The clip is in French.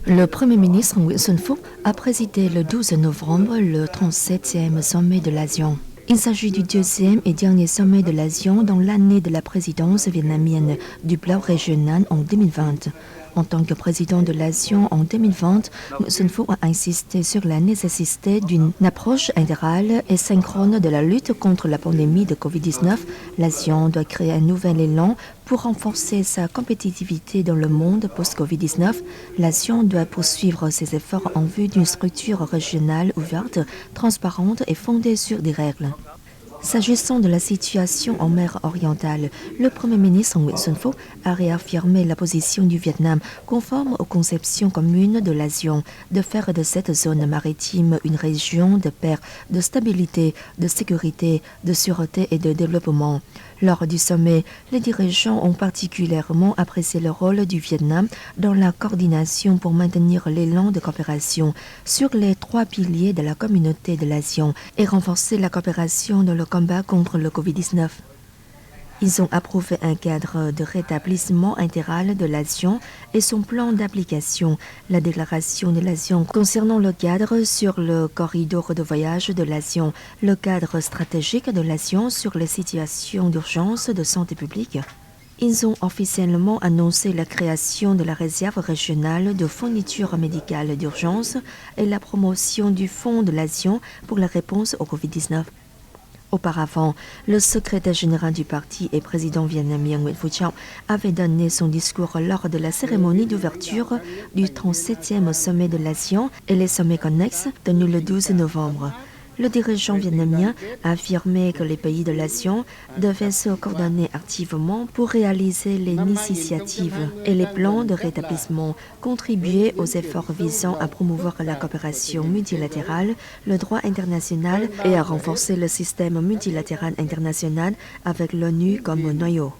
Le Premier ministre Nguyễn Xuân Phúc a présidé le 12 novembre le 37e sommet de l'ASEAN. Il s'agit du deuxième et dernier sommet de l'ASEAN dans l'année de la présidence vietnamienne du bloc régional en 2020. En tant que président de l'ASEAN en 2020, Nguyễn Xuân Phúc a insisté sur la nécessité d'une approche intégrale et synchrone de la lutte contre la pandémie de Covid-19. L'ASEAN doit créer un nouvel élan pour renforcer sa compétitivité dans le monde post-Covid-19. L'ASEAN doit poursuivre ses efforts en vue d'une structure régionale ouverte, transparente et fondée sur des règles. S'agissant de la situation en mer orientale, le Premier ministre Nguyễn Xuân Phúc a réaffirmé la position du Vietnam conforme aux conceptions communes de l'ASEAN de faire de cette zone maritime une région de paix, de stabilité, de sécurité, de sûreté et de développement. Lors du sommet, les dirigeants ont particulièrement apprécié le rôle du Vietnam dans la coordination pour maintenir l'élan de coopération sur les trois piliers de la communauté de l'ASEAN et renforcer la coopération dans le combat contre le Covid-19. Ils ont approuvé un cadre de rétablissement intégral de l'ASEAN et son plan d'application, la déclaration de l'ASEAN concernant le cadre sur le corridor de voyage de l'ASEAN, le cadre stratégique de l'ASEAN sur les situations d'urgence de santé publique. Ils ont officiellement annoncé la création de la réserve régionale de fourniture médicale d'urgence et la promotion du fonds de l'ASEAN pour la réponse au Covid-19. Auparavant, le secrétaire général du parti et président vietnamien Nguyễn Phú Trọng avait donné son discours lors de la cérémonie d'ouverture du 37e sommet de l'ASEAN et les sommets connexes tenus le 12 novembre. Le dirigeant vietnamien a affirmé que les pays de l'ASEAN devaient se coordonner activement pour réaliser les initiatives et les plans de rétablissement, contribuer aux efforts visant à promouvoir la coopération multilatérale, le droit international et à renforcer le système multilatéral international avec l'ONU comme noyau.